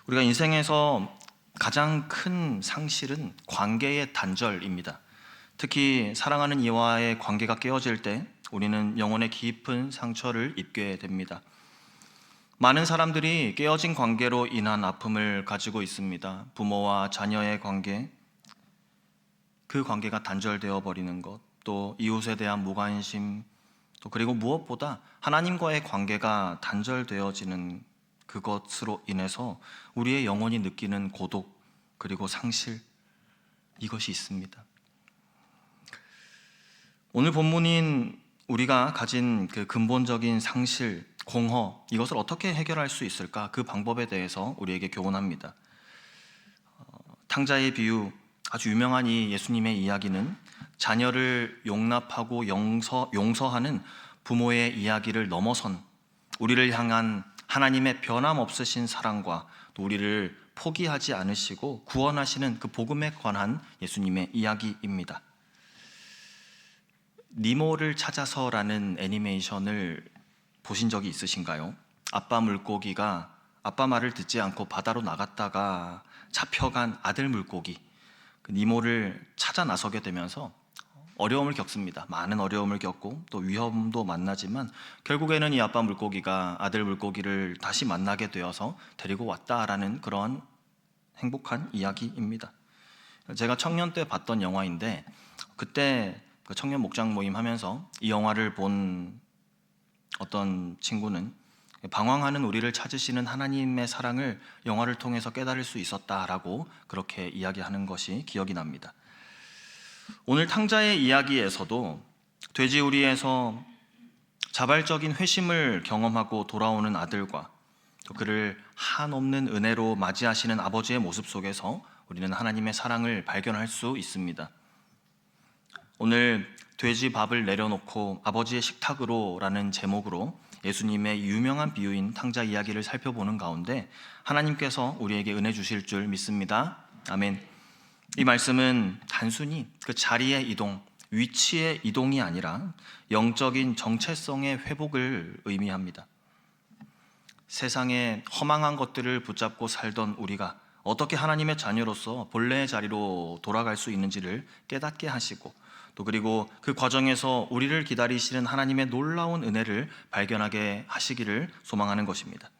우리가 인생에서 가장 큰 상실은 관계의 단절입니다. 특히 사랑하는 이와의 관계가 깨어질 때 우리는 영혼의 깊은 상처를 입게 됩니다. 많은 사람들이 깨어진 관계로 인한 아픔을 가지고 있습니다. 부모와 자녀의 관계, 그 관계가 단절되어 버리는 것, 또 이웃에 대한 무관심, 또 그리고 무엇보다 하나님과의 관계가 단절되어지는 그것으로 인해서 우리의 영혼이 느끼는 고독 그리고 상실, 이것이 있습니다. 오늘 본문인 우리가 가진 그 근본적인 상실, 공허, 이것을 어떻게 해결할 수 있을까? 그 방법에 대해서 우리에게 교훈합니다. 탕자의 비유, 아주 유명한 이 예수님의 이야기는 자녀를 용납하고 용서하는 부모의 이야기를 넘어선 우리를 향한 하나님의 변함없으신 사랑과 또 우리를 포기하지 않으시고 구원하시는 그 복음에 관한 예수님의 이야기입니다. 니모를 찾아서라는 애니메이션을 보신 적이 있으신가요? 아빠 물고기가 아빠 말을 듣지 않고 바다로 나갔다가 잡혀간 아들 물고기, 그 니모를 찾아 나서게 되면서 어려움을 겪습니다. 많은 어려움을 겪고 또 위험도 만나지만 결국에는 이 아빠 물고기가 아들 물고기를 다시 만나게 되어서 데리고 왔다라는 그런 행복한 이야기입니다. 제가 청년 때 봤던 영화인데, 그때 그 청년 목장 모임 하면서 이 영화를 본 어떤 친구는 방황하는 우리를 찾으시는 하나님의 사랑을 영화를 통해서 깨달을 수 있었다라고 그렇게 이야기하는 것이 기억이 납니다. 오늘 탕자의 이야기에서도 돼지우리에서 자발적인 회심을 경험하고 돌아오는 아들과 또 그를 한없는 은혜로 맞이하시는 아버지의 모습 속에서 우리는 하나님의 사랑을 발견할 수 있습니다. 오늘 돼지 밥을 내려놓고 아버지의 식탁으로 라는 제목으로 예수님의 유명한 비유인 탕자 이야기를 살펴보는 가운데 하나님께서 우리에게 은혜 주실 줄 믿습니다. 아멘. 이 말씀은 단순히 그 자리의 이동, 위치의 이동이 아니라 영적인 정체성의 회복을 의미합니다. 세상의 허망한 것들을 붙잡고 살던 우리가 어떻게 하나님의 자녀로서 본래의 자리로 돌아갈 수 있는지를 깨닫게 하시고, 또 그리고 그 과정에서 우리를 기다리시는 하나님의 놀라운 은혜를 발견하게 하시기를 소망하는 것입니다.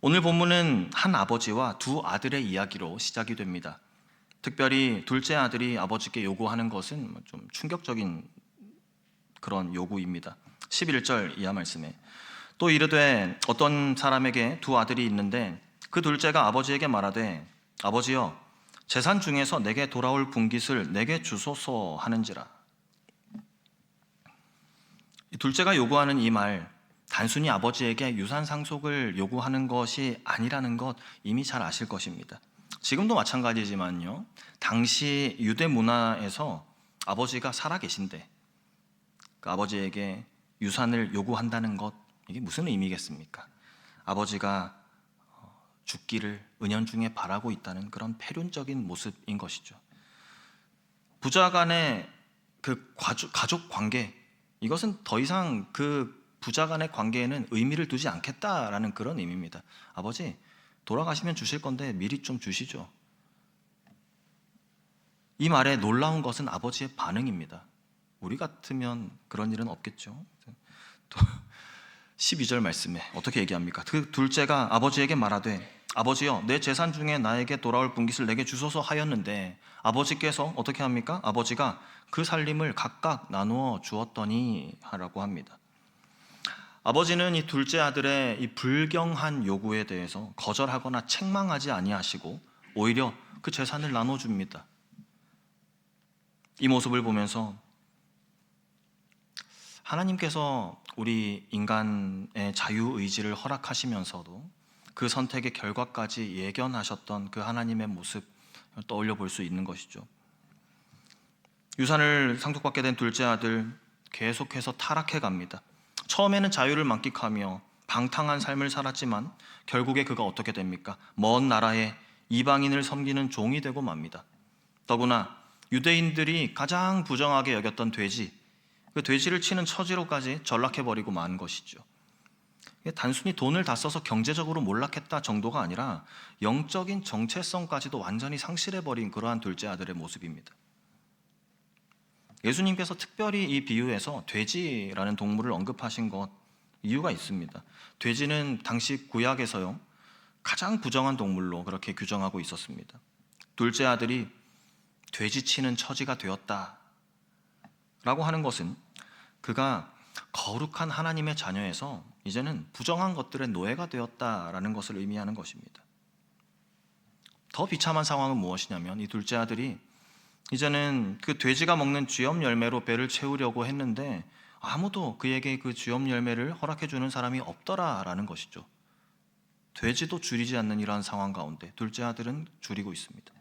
오늘 본문은 한 아버지와 두 아들의 이야기로 시작이 됩니다. 특별히 둘째 아들이 아버지께 요구하는 것은 좀 충격적인 그런 요구입니다. 11절 이하 말씀에 또 이르되 어떤 사람에게 두 아들이 있는데 그 둘째가 아버지에게 말하되 아버지여 재산 중에서 내게 돌아올 분깃을 내게 주소서 하는지라. 둘째가 요구하는 이 말, 단순히 아버지에게 유산 상속을 요구하는 것이 아니라는 것 이미 잘 아실 것입니다. 지금도 마찬가지지만요, 당시 유대 문화에서 아버지가 살아계신데 그 아버지에게 유산을 요구한다는 것, 이게 무슨 의미겠습니까? 아버지가 죽기를 은연중에 바라고 있다는 그런 패륜적인 모습인 것이죠. 부자 간의 그 가족 관계, 이것은 더 이상 그 부자 간의 관계에는 의미를 두지 않겠다라는 그런 의미입니다. 아버지, 돌아가시면 주실 건데 미리 좀 주시죠. 이 말에 놀라운 것은 아버지의 반응입니다. 우리 같으면 그런 일은 없겠죠. 또 12절 말씀에 어떻게 얘기합니까? 그 둘째가 아버지에게 말하되 아버지여 내 재산 중에 나에게 돌아올 분깃을 내게 주소서 하였는데 아버지께서 어떻게 합니까? 아버지가 그 살림을 각각 나누어 주었더니 하라고 합니다. 아버지는 이 둘째 아들의 이 불경한 요구에 대해서 거절하거나 책망하지 아니하시고 오히려 그 재산을 나눠줍니다. 이 모습을 보면서 하나님께서 우리 인간의 자유의지를 허락하시면서도 그 선택의 결과까지 예견하셨던 그 하나님의 모습 떠올려 볼 수 있는 것이죠. 유산을 상속받게 된 둘째 아들 계속해서 타락해 갑니다. 처음에는 자유를 만끽하며 방탕한 삶을 살았지만 결국에 그가 어떻게 됩니까? 먼 나라에 이방인을 섬기는 종이 되고 맙니다. 더구나 유대인들이 가장 부정하게 여겼던 돼지, 그 돼지를 치는 처지로까지 전락해버리고 만 것이죠. 이게 단순히 돈을 다 써서 경제적으로 몰락했다 정도가 아니라 영적인 정체성까지도 완전히 상실해버린 그러한 둘째 아들의 모습입니다. 예수님께서 특별히 이 비유에서 돼지라는 동물을 언급하신 것 이유가 있습니다. 돼지는 당시 구약에서요 가장 부정한 동물로 그렇게 규정하고 있었습니다. 둘째 아들이 돼지치는 처지가 되었다라고 하는 것은 그가 거룩한 하나님의 자녀에서 이제는 부정한 것들의 노예가 되었다라는 것을 의미하는 것입니다. 더 비참한 상황은 무엇이냐면 이 둘째 아들이 이제는 그 돼지가 먹는 쥐염 열매로 배를 채우려고 했는데 아무도 그에게 그 쥐염 열매를 허락해 주는 사람이 없더라라는 것이죠. 돼지도 줄이지 않는 이러한 상황 가운데 둘째 아들은 줄이고 있습니다.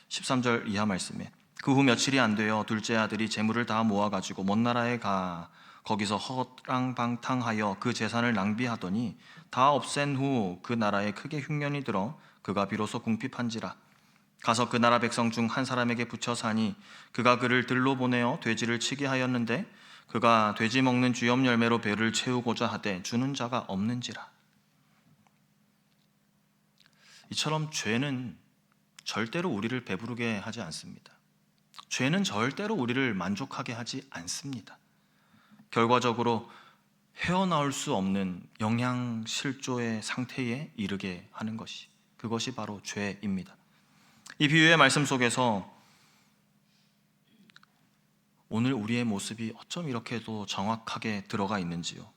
13절 이하 말씀에 그 후 며칠이 안 되어 둘째 아들이 재물을 다 모아가지고 먼 나라에 가 거기서 허랑방탕하여 그 재산을 낭비하더니 다 없앤 후 그 나라에 크게 흉년이 들어 그가 비로소 궁핍한지라 가서 그 나라 백성 중 한 사람에게 붙여 사니 그가 그를 들로 보내어 돼지를 치게 하였는데 그가 돼지 먹는 쥐염 열매로 배를 채우고자 하되 주는 자가 없는지라. 이처럼 죄는 절대로 우리를 배부르게 하지 않습니다. 죄는 절대로 우리를 만족하게 하지 않습니다. 결과적으로 헤어나올 수 없는 영양실조의 상태에 이르게 하는 그것이 바로 죄입니다. 이 비유의 말씀 속에서 오늘 우리의 모습이 어쩜 이렇게도 정확하게 들어가 있는지요.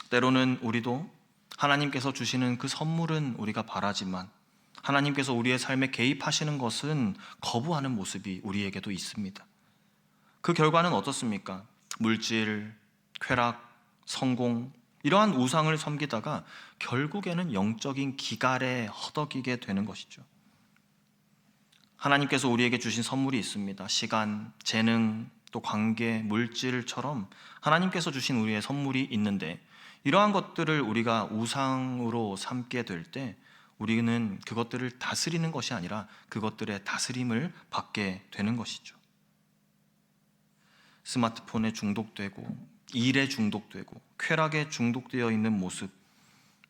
때로는 우리도 하나님께서 주시는 그 선물은 우리가 바라지만 하나님께서 우리의 삶에 개입하시는 것은 거부하는 모습이 우리에게도 있습니다. 그 결과는 어떻습니까? 물질, 쾌락, 성공 이러한 우상을 섬기다가 결국에는 영적인 기갈에 허덕이게 되는 것이죠. 하나님께서 우리에게 주신 선물이 있습니다. 시간, 재능, 또 관계, 물질처럼 하나님께서 주신 우리의 선물이 있는데 이러한 것들을 우리가 우상으로 삼게 될 때 우리는 그것들을 다스리는 것이 아니라 그것들의 다스림을 받게 되는 것이죠. 스마트폰에 중독되고 일에 중독되고 쾌락에 중독되어 있는 모습,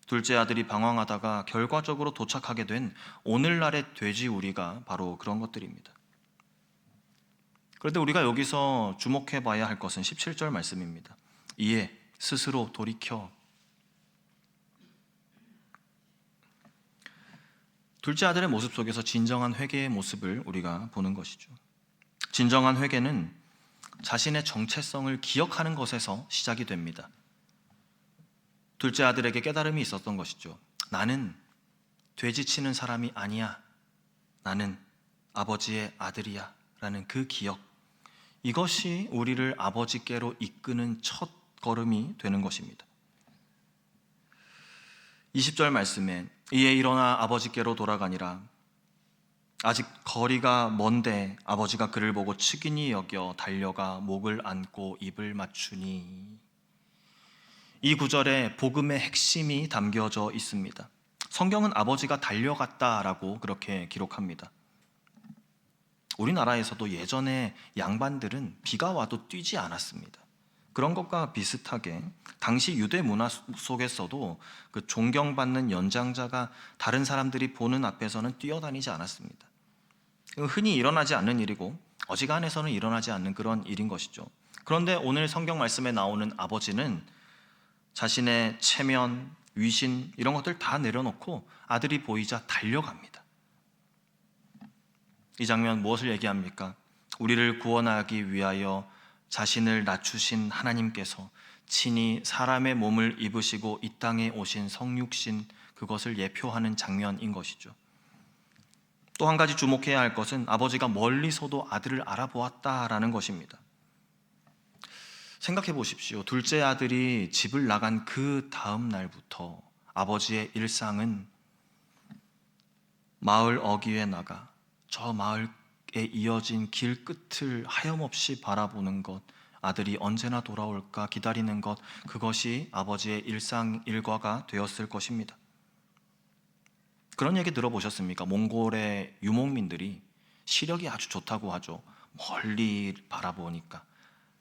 둘째 아들이 방황하다가 결과적으로 도착하게 된 오늘날의 돼지 우리가 바로 그런 것들입니다. 그런데 우리가 여기서 주목해 봐야 할 것은 17절 말씀입니다. 이에 스스로 돌이켜. 둘째 아들의 모습 속에서 진정한 회개의 모습을 우리가 보는 것이죠. 진정한 회개는 자신의 정체성을 기억하는 것에서 시작이 됩니다. 둘째 아들에게 깨달음이 있었던 것이죠. 나는 돼지치는 사람이 아니야. 나는 아버지의 아들이야. 라는 그 기억. 이것이 우리를 아버지께로 이끄는 첫 걸음이 되는 것입니다. 20절 말씀에 이에 일어나 아버지께로 돌아가니라. 아직 거리가 먼데 아버지가 그를 보고 측은히 여겨 달려가 목을 안고 입을 맞추니. 이 구절에 복음의 핵심이 담겨져 있습니다. 성경은 아버지가 달려갔다라고 그렇게 기록합니다. 우리나라에서도 예전에 양반들은 비가 와도 뛰지 않았습니다. 그런 것과 비슷하게 당시 유대 문화 속에서도 그 존경받는 연장자가 다른 사람들이 보는 앞에서는 뛰어다니지 않았습니다. 흔히 일어나지 않는 일이고 어지간해서는 일어나지 않는 그런 일인 것이죠. 그런데 오늘 성경 말씀에 나오는 아버지는 자신의 체면, 위신 이런 것들 다 내려놓고 아들이 보이자 달려갑니다. 이 장면 무엇을 얘기합니까? 우리를 구원하기 위하여 자신을 낮추신 하나님께서 친히 사람의 몸을 입으시고 이 땅에 오신 성육신, 그것을 예표하는 장면인 것이죠. 또 한 가지 주목해야 할 것은 아버지가 멀리서도 아들을 알아보았다라는 것입니다. 생각해 보십시오. 둘째 아들이 집을 나간 그 다음 날부터 아버지의 일상은 마을 어귀에 나가 저 마을에 이어진 길 끝을 하염없이 바라보는 것, 아들이 언제나 돌아올까 기다리는 것, 그것이 아버지의 일상 일과가 되었을 것입니다. 그런 얘기 들어보셨습니까? 몽골의 유목민들이 시력이 아주 좋다고 하죠. 멀리 바라보니까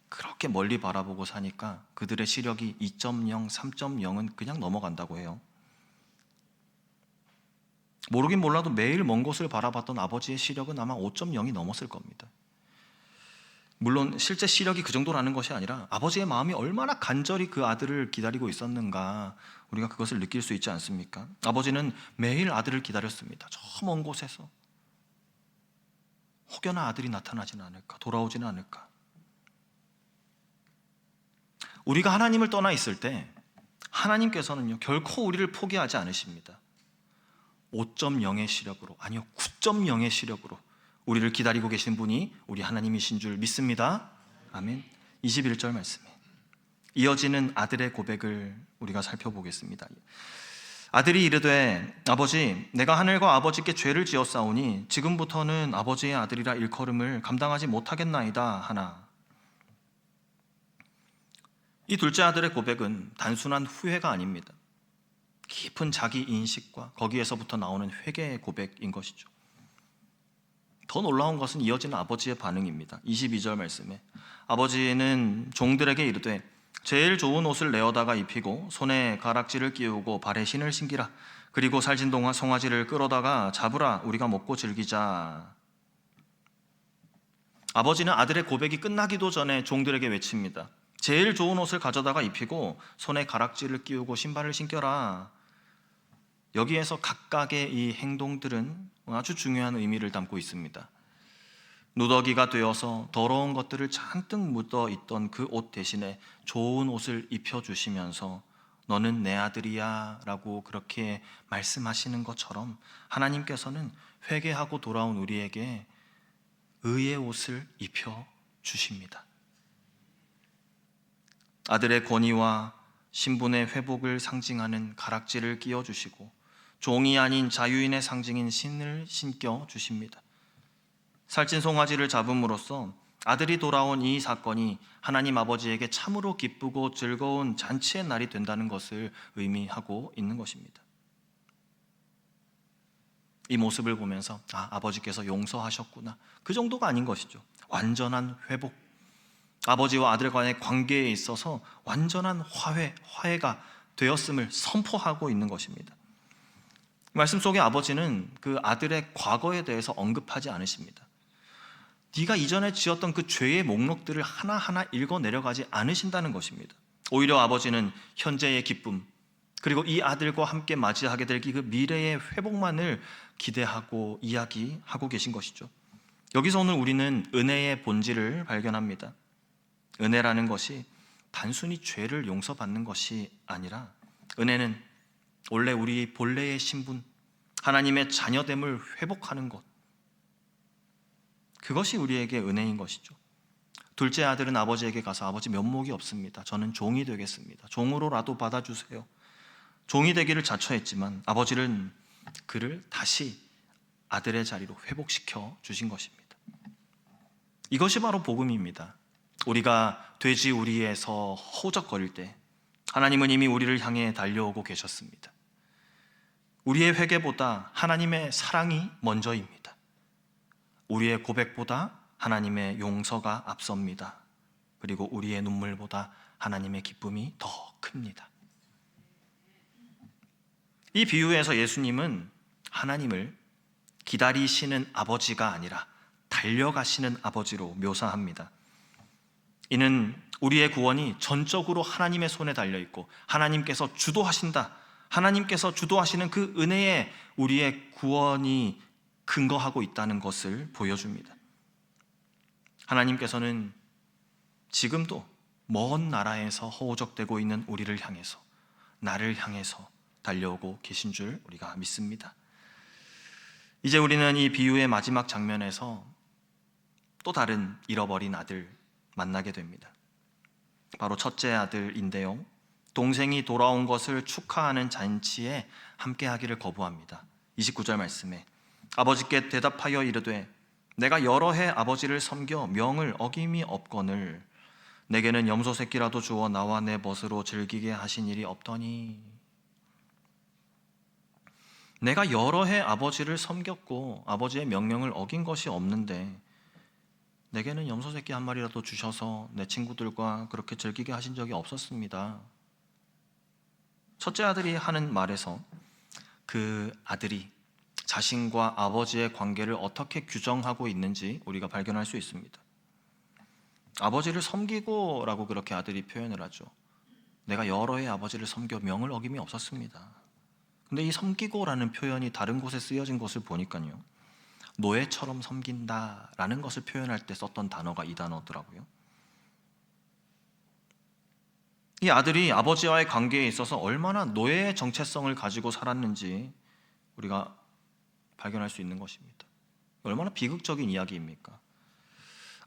그렇게 멀리 바라보고 사니까 그들의 시력이 2.0, 3.0은 그냥 넘어간다고 해요. 모르긴 몰라도 매일 먼 곳을 바라봤던 아버지의 시력은 아마 5.0이 넘었을 겁니다. 물론 실제 시력이 그 정도라는 것이 아니라 아버지의 마음이 얼마나 간절히 그 아들을 기다리고 있었는가, 우리가 그것을 느낄 수 있지 않습니까? 아버지는 매일 아들을 기다렸습니다. 저 먼 곳에서 혹여나 아들이 나타나지는 않을까, 돌아오지는 않을까. 우리가 하나님을 떠나 있을 때 하나님께서는요, 결코 우리를 포기하지 않으십니다. 5.0의 시력으로, 아니요 9.0의 시력으로 우리를 기다리고 계신 분이 우리 하나님이신 줄 믿습니다. 아멘. 21절 말씀에 이어지는 아들의 고백을 우리가 살펴보겠습니다. 아들이 이르되 아버지, 내가 하늘과 아버지께 죄를 지었사오니 지금부터는 아버지의 아들이라 일컬음을 감당하지 못하겠나이다 하나. 이 둘째 아들의 고백은 단순한 후회가 아닙니다. 깊은 자기 인식과 거기에서부터 나오는 회개의 고백인 것이죠. 더 놀라운 것은 이어지는 아버지의 반응입니다. 22절 말씀에 아버지는 종들에게 이르되 제일 좋은 옷을 내어다가 입히고 손에 가락지를 끼우고 발에 신을 신기라. 그리고 살진 송아지를 끌어다가 잡으라. 우리가 먹고 즐기자. 아버지는 아들의 고백이 끝나기도 전에 종들에게 외칩니다. 제일 좋은 옷을 가져다가 입히고 손에 가락지를 끼우고 신발을 신겨라. 여기에서 각각의 이 행동들은 아주 중요한 의미를 담고 있습니다. 누더기가 되어서 더러운 것들을 잔뜩 묻어 있던 그 옷 대신에 좋은 옷을 입혀주시면서 너는 내 아들이야 라고 그렇게 말씀하시는 것처럼 하나님께서는 회개하고 돌아온 우리에게 의의 옷을 입혀주십니다. 아들의 권위와 신분의 회복을 상징하는 가락지를 끼워주시고 종이 아닌 자유인의 상징인 신을 신겨주십니다. 살찐 송아지를 잡음으로써 아들이 돌아온 이 사건이 하나님 아버지에게 참으로 기쁘고 즐거운 잔치의 날이 된다는 것을 의미하고 있는 것입니다. 이 모습을 보면서 아버지께서 용서하셨구나, 그 정도가 아닌 것이죠. 완전한 회복, 아버지와 아들 간의 관계에 있어서 완전한 화해가 되었음을 선포하고 있는 것입니다. 말씀 속에 아버지는 그 아들의 과거에 대해서 언급하지 않으십니다. 네가 이전에 지었던 그 죄의 목록들을 하나하나 읽어 내려가지 않으신다는 것입니다. 오히려 아버지는 현재의 기쁨, 그리고 이 아들과 함께 맞이하게 될 그 미래의 회복만을 기대하고 이야기하고 계신 것이죠. 여기서 오늘 우리는 은혜의 본질을 발견합니다. 은혜라는 것이 단순히 죄를 용서받는 것이 아니라, 은혜는 원래 우리 본래의 신분, 하나님의 자녀됨을 회복하는 것, 그것이 우리에게 은혜인 것이죠. 둘째 아들은 아버지에게 가서 아버지, 면목이 없습니다. 저는 종이 되겠습니다. 종으로라도 받아주세요. 종이 되기를 자처했지만 아버지는 그를 다시 아들의 자리로 회복시켜 주신 것입니다. 이것이 바로 복음입니다. 우리가 돼지우리에서 허우적거릴 때 하나님은 이미 우리를 향해 달려오고 계셨습니다. 우리의 회개보다 하나님의 사랑이 먼저입니다. 우리의 고백보다 하나님의 용서가 앞섭니다. 그리고 우리의 눈물보다 하나님의 기쁨이 더 큽니다. 이 비유에서 예수님은 하나님을 기다리시는 아버지가 아니라 달려가시는 아버지로 묘사합니다. 이는 우리의 구원이 전적으로 하나님의 손에 달려있고 하나님께서 주도하신다, 하나님께서 주도하시는 그 은혜에 우리의 구원이 근거하고 있다는 것을 보여줍니다. 하나님께서는 지금도 먼 나라에서 허우적대고 있는 우리를 향해서, 나를 향해서 달려오고 계신 줄 우리가 믿습니다. 이제 우리는 이 비유의 마지막 장면에서 또 다른 잃어버린 아들 만나게 됩니다. 바로 첫째 아들인데요, 동생이 돌아온 것을 축하하는 잔치에 함께하기를 거부합니다. 29절 말씀에 아버지께 대답하여 이르되 내가 여러 해 아버지를 섬겨 명을 어김이 없거늘 내게는 염소 새끼라도 주어 나와 내 벗으로 즐기게 하신 일이 없더니. 내가 여러 해 아버지를 섬겼고 아버지의 명령을 어긴 것이 없는데 내게는 염소 새끼 한 마리라도 주셔서 내 친구들과 그렇게 즐기게 하신 적이 없었습니다. 첫째 아들이 하는 말에서 그 아들이 자신과 아버지의 관계를 어떻게 규정하고 있는지 우리가 발견할 수 있습니다. 아버지를 섬기고라고 그렇게 아들이 표현을 하죠. 내가 여러 해 아버지를 섬겨 명을 어김이 없었습니다. 근데 이 섬기고라는 표현이 다른 곳에 쓰여진 것을 보니까요, 노예처럼 섬긴다라는 것을 표현할 때 썼던 단어가 이 단어더라고요. 이 아들이 아버지와의 관계에 있어서 얼마나 노예의 정체성을 가지고 살았는지 우리가 발견할 수 있는 것입니다. 얼마나 비극적인 이야기입니까?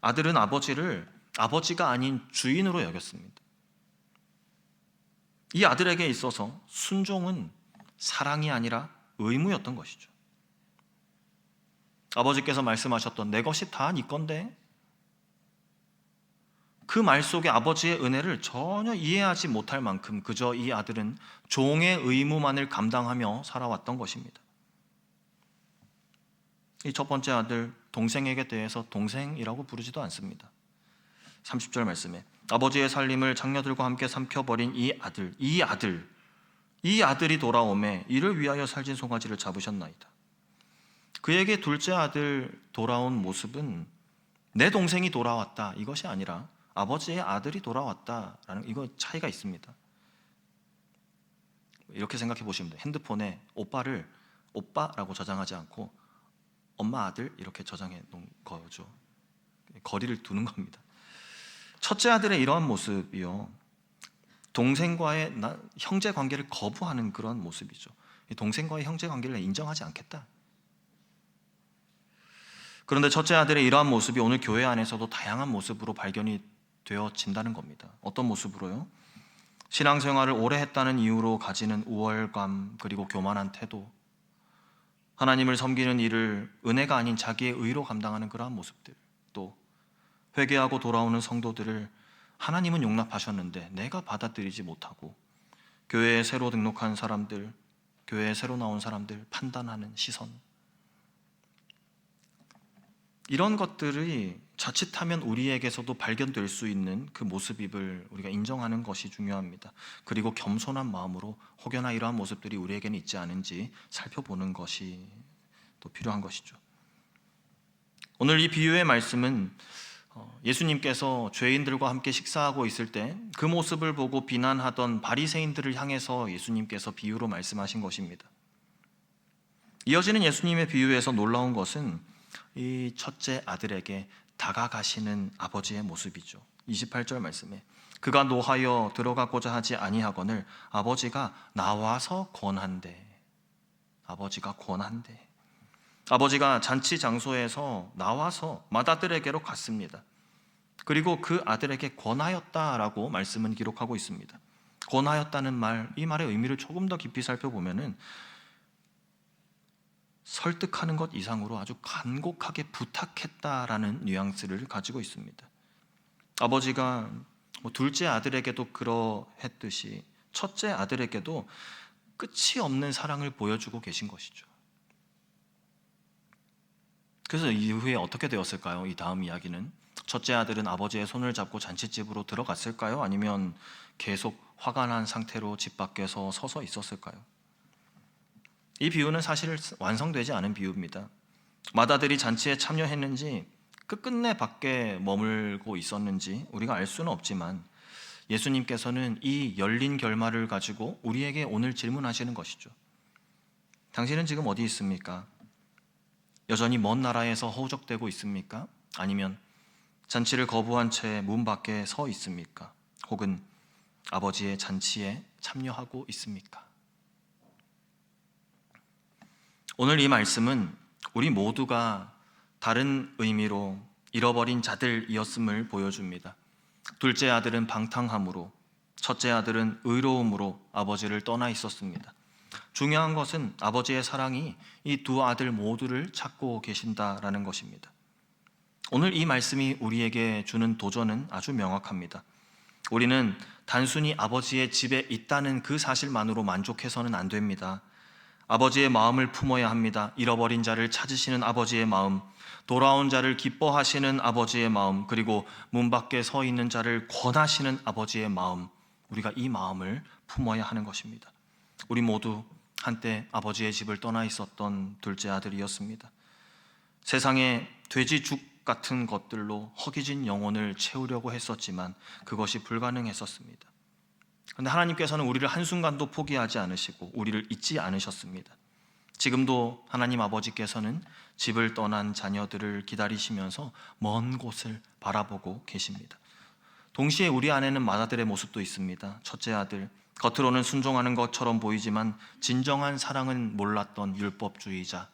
아들은 아버지를 아버지가 아닌 주인으로 여겼습니다. 이 아들에게 있어서 순종은 사랑이 아니라 의무였던 것이죠. 아버지께서 말씀하셨던 내 것이 다 네 건데, 그 말 속에 아버지의 은혜를 전혀 이해하지 못할 만큼 그저 이 아들은 종의 의무만을 감당하며 살아왔던 것입니다. 이 첫 번째 아들 동생에게 대해서 동생이라고 부르지도 않습니다. 30절 말씀에 아버지의 살림을 장녀들과 함께 삼켜버린 이 아들이 돌아오매 이를 위하여 살진 송아지를 잡으셨나이다. 그에게 둘째 아들 돌아온 모습은 내 동생이 돌아왔다 이것이 아니라 아버지의 아들이 돌아왔다라는 이거 차이가 있습니다. 이렇게 생각해 보시면 돼요. 핸드폰에 오빠를 오빠라고 저장하지 않고 엄마 아들 이렇게 저장해 놓은 거죠. 거리를 두는 겁니다. 첫째 아들의 이러한 모습이요, 동생과의 형제 관계를 거부하는 그런 모습이죠. 동생과의 형제 관계를 인정하지 않겠다. 그런데 첫째 아들의 이러한 모습이 오늘 교회 안에서도 다양한 모습으로 발견이 되어진다는 겁니다. 어떤 모습으로요? 신앙생활을 오래 했다는 이유로 가지는 우월감, 그리고 교만한 태도, 하나님을 섬기는 일을 은혜가 아닌 자기의 의로 감당하는 그러한 모습들, 또 회개하고 돌아오는 성도들을 하나님은 용납하셨는데 내가 받아들이지 못하고 교회에 새로 등록한 사람들, 교회에 새로 나온 사람들 판단하는 시선, 이런 것들이 자칫하면 우리에게서도 발견될 수 있는 그 모습임을 우리가 인정하는 것이 중요합니다. 그리고 겸손한 마음으로 혹여나 이러한 모습들이 우리에게는 있지 않은지 살펴보는 것이 또 필요한 것이죠. 오늘 이 비유의 말씀은 예수님께서 죄인들과 함께 식사하고 있을 때 그 모습을 보고 비난하던 바리새인들을 향해서 예수님께서 비유로 말씀하신 것입니다. 이어지는 예수님의 비유에서 놀라운 것은 이 첫째 아들에게 다가가시는 아버지의 모습이죠. 28절 말씀에 그가 노하여 들어가고자 하지 아니하거늘 아버지가 나와서 권한대. 아버지가 잔치 장소에서 나와서 맏아들에게로 갔습니다. 그리고 그 아들에게 권하였다라고 말씀은 기록하고 있습니다. 권하였다는 말, 이 말의 의미를 조금 더 깊이 살펴보면은 설득하는 것 이상으로 아주 간곡하게 부탁했다라는 뉘앙스를 가지고 있습니다. 아버지가 둘째 아들에게도 그러했듯이 첫째 아들에게도 끝이 없는 사랑을 보여주고 계신 것이죠. 그래서 이후에 어떻게 되었을까요? 이 다음 이야기는 첫째 아들은 아버지의 손을 잡고 잔칫집으로 들어갔을까요? 아니면 계속 화가 난 상태로 집 밖에서 서서 있었을까요? 이 비유는 사실 완성되지 않은 비유입니다. 맏아들이 잔치에 참여했는지 끝끝내 밖에 머물고 있었는지 우리가 알 수는 없지만 예수님께서는 이 열린 결말을 가지고 우리에게 오늘 질문하시는 것이죠. 당신은 지금 어디 있습니까? 여전히 먼 나라에서 허우적대고 있습니까? 아니면 잔치를 거부한 채 문 밖에 서 있습니까? 혹은 아버지의 잔치에 참여하고 있습니까? 오늘 이 말씀은 우리 모두가 다른 의미로 잃어버린 자들이었음을 보여줍니다. 둘째 아들은 방탕함으로, 첫째 아들은 의로움으로 아버지를 떠나 있었습니다. 중요한 것은 아버지의 사랑이 이 두 아들 모두를 찾고 계신다라는 것입니다. 오늘 이 말씀이 우리에게 주는 도전은 아주 명확합니다. 우리는 단순히 아버지의 집에 있다는 그 사실만으로 만족해서는 안 됩니다. 아버지의 마음을 품어야 합니다. 잃어버린 자를 찾으시는 아버지의 마음, 돌아온 자를 기뻐하시는 아버지의 마음, 그리고 문 밖에 서 있는 자를 권하시는 아버지의 마음, 우리가 이 마음을 품어야 하는 것입니다. 우리 모두 한때 아버지의 집을 떠나 있었던 둘째 아들이었습니다. 세상에 돼지죽 같은 것들로 허기진 영혼을 채우려고 했었지만 그것이 불가능했었습니다. 그런데 하나님께서는 우리를 한순간도 포기하지 않으시고 우리를 잊지 않으셨습니다. 지금도 하나님 아버지께서는 집을 떠난 자녀들을 기다리시면서 먼 곳을 바라보고 계십니다. 동시에 우리 안에는 맏아들의 모습도 있습니다. 첫째 아들, 겉으로는 순종하는 것처럼 보이지만 진정한 사랑은 몰랐던 율법주의자,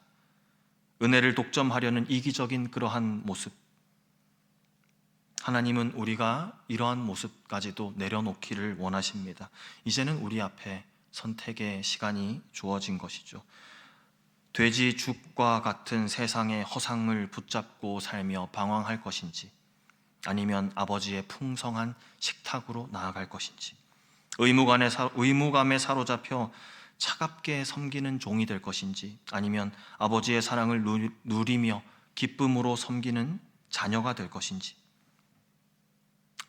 은혜를 독점하려는 이기적인 그러한 모습. 하나님은 우리가 이러한 모습까지도 내려놓기를 원하십니다. 이제는 우리 앞에 선택의 시간이 주어진 것이죠. 돼지 죽과 같은 세상의 허상을 붙잡고 살며 방황할 것인지, 아니면 아버지의 풍성한 식탁으로 나아갈 것인지, 의무감에 사로잡혀 차갑게 섬기는 종이 될 것인지, 아니면 아버지의 사랑을 누리며 기쁨으로 섬기는 자녀가 될 것인지.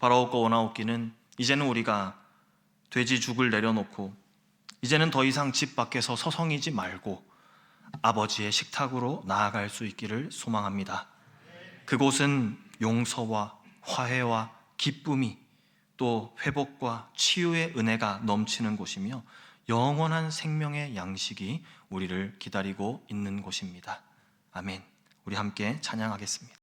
바라옵고 원하옵기는 이제는 우리가 돼지 죽을 내려놓고 이제는 더 이상 집 밖에서 서성이지 말고 아버지의 식탁으로 나아갈 수 있기를 소망합니다. 그곳은 용서와 화해와 기쁨이, 또 회복과 치유의 은혜가 넘치는 곳이며 영원한 생명의 양식이 우리를 기다리고 있는 곳입니다. 아멘. 우리 함께 찬양하겠습니다.